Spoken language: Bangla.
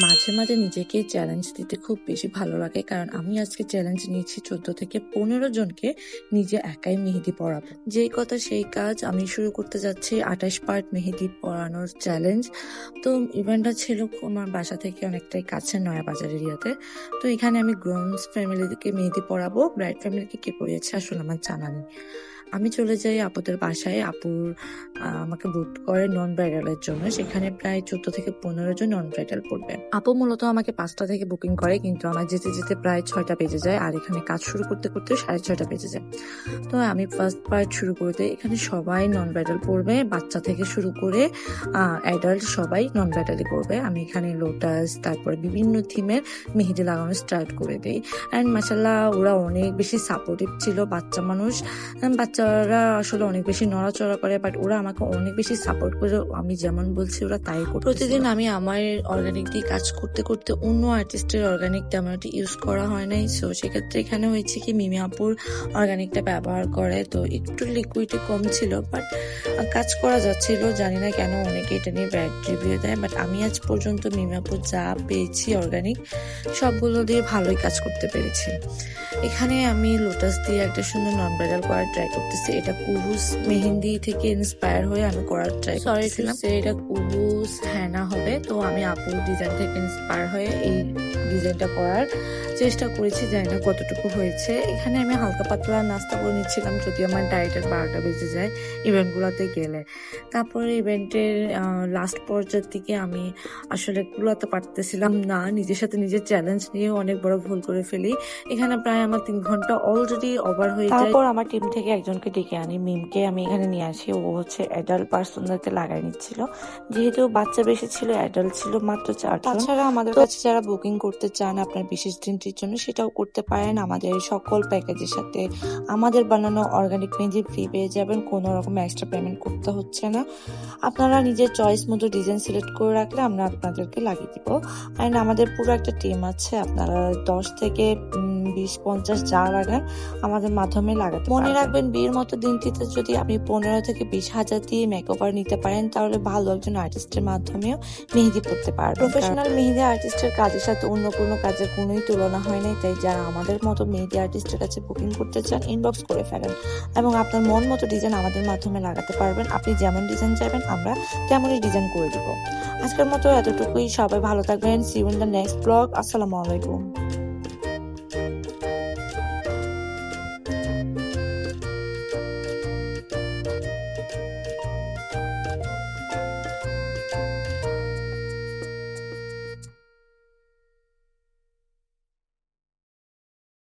মাঝে, মাঝে নিজেকে চ্যালেঞ্জ দিতে খুব বেশি ভালো লাগে। কারণ আমি আজকে চ্যালেঞ্জ নিয়েছি ১৪ থেকে ১৫ জনকে নিজে একাই মেহেদি পড়াবো। যেই কথা সেই কাজ, আমি শুরু করতে যাচ্ছি ২৮ পার্ট মেহেদি পড়ানোর চ্যালেঞ্জ। তো ইভেন্টটা ছিল আমার বাসা থেকে অনেকটাই কাছে, নয়াবাজার এরিয়াতে। তো এখানে আমি গ্রুমস ফ্যামিলিকে মেহেদি পড়াবো। ব্রাইড ফ্যামিলিকে কে পড়িয়েছে আসলে আমার জানা নেই। আমি চলে যাই আপুদের বাসায়। আমাকে বুক করে নন ব্রাইডালের জন্য। সেখানে প্রায় ১৪ থেকে ১৫ জন নন ব্রাইডাল পড়বে। আপু মূলত আমাকে ৫টা থেকে বুকিং করে, কিন্তু আমার যেতে যেতে প্রায় ৬টা বেজে যায়। আর এখানে কাজ শুরু করতে করতে ৬:৩০ বেজে যায়। তো আমি ফার্স্ট পার্ট শুরু করে দেই। এখানে সবাই নন ব্রাইডাল পড়বে, বাচ্চা থেকে শুরু করে অ্যাডাল্ট সবাই নন ব্রাইডালই পড়বে। আমি এখানে লোটাস, তারপরে বিভিন্ন থিমের মেহেদি লাগানো স্টার্ট করে দেই। অ্যান্ড মাশাআল্লাহ ওরা অনেক বেশি সাপোর্টিভ ছিল। বাচ্চা মানুষ, বাচ্চারা আসলে অনেক বেশি নড়াচড়া করে, বাট ওরা আমাকে অনেক বেশি সাপোর্ট করে। আমি যেমন বলছি ওরা তাই করে। প্রতিদিন আমি আমার অর্গানিক দিয়ে কাজ করতে করতে অন্য আর্টিস্টের অর্গানিক তেমন একটা ইউজ করা হয় নাই। সো সেক্ষেত্রে এখানে হয়েছে কি, মিমি আপুর অর্গানিকটা ব্যবহার করে, তো একটু লিকুইডে কম ছিল, বাট কাজ করা যাচ্ছিল। জানি না কেন অনেকে এটা নিয়ে ব্যাড রিভিউ দেয়, বাট আমি আজ পর্যন্ত মিমি আপুর যা পেয়েছি অর্গানিক সবগুলো দিয়ে ভালোই কাজ করতে পেরেছি। এখানে আমি লোটাস দিয়ে একটা সুন্দর নন ব্রাইডাল করার ট্রাই করতেছি। এটা কুহুস মেহেন্দি থেকে ইন্সপায়ার হয়ে আমি করার ট্রাই করতেছিলাম। এটা কুহুস হেনা হবে, তো আমি আপুর ডিজাইন থেকে ইন্সপায়ার হয়ে এই ডিজাইনটা করার চেষ্টা করেছি। জানি না কতটুকু হয়েছে। এখানে আমি হালকা পাতলা নাস্তা করে নিচ্ছিলাম, যদি আমার ডায়েটের ১২টা বেজে যায় ইভেন্টগুলোতে গেলে। তারপরে ইভেন্টের লাস্ট পর্যায়ের দিকে আমি আসলে কুলাতে পারতেছিলাম না, নিজের সাথে নিজের চ্যালেঞ্জ নিয়ে অনেক বড় ভুল করে ফেলি। এখানে প্রায় আমার ৩ ঘন্টা অলরেডি ওভার হয়ে যায়। তারপর আমার টিম থেকে একজনকে ডেকে আনি, মিমকে আমি এখানে নিয়ে আসি। ও হচ্ছে অ্যাডাল্ট পার্সনদেরকে লাগাই নিচ্ছিল, যেহেতু বাচ্চা বেশি ছিল, অ্যাডাল্ট ছিল মাত্র ৪ জন। তাছাড়া আমাদের কাছে যারা বুকিং করতে চান আপনার বিশেষ দিনটির জন্য, সেটাও করতে পারেন। আমাদের সকল প্যাকেজের সাথে আমাদের বানানো অর্গানিক মেহেদি ফ্রি পেয়ে যাবেন, কোনো রকম এক্সট্রা পেমেন্ট করতে হচ্ছে না। আপনারা নিজের চয়েস মতো ডিজাইন সিলেক্ট করে রাখলে আমরা আপনাদেরকে লাগিয়ে দিব। অ্যান্ড আমাদের পুরো একটা টিম আছে, আপনারা ১০ থেকে ২০-৫০ যা লাগান আমাদের মাধ্যমে লাগাতে মনে রাখবেন। বিয়ের মতো দিনটিতে যদি আপনি ১৫ থেকে ২০,০০০ দিয়ে মেকওভার নিতে পারেন, তাহলে ভালো একজন আর্টিস্টের মাধ্যমেও মেহেদি পড়তে পারবেন। প্রফেশনাল মেহেদি আর্টিস্টের কাজের সাথে অন্য কোনো কাজের কোনোই তুলনা হয় নাই। তাই যারা আমাদের মতো মেহেদি আর্টিস্টের কাছে বুকিং করতে চান, ইনবক্স করে ফেলেন এবং আপনার মন মতো ডিজাইন আমাদের মাধ্যমে লাগাতে পারবেন। আপনি যেমন ডিজাইন চাইবেন আমরা তেমনই ডিজাইন করে দিব। আজকের মতো এতটুকুই। সবাই ভালো থাকবেন। See you in the next blog. আসসালামু আলাইকুম।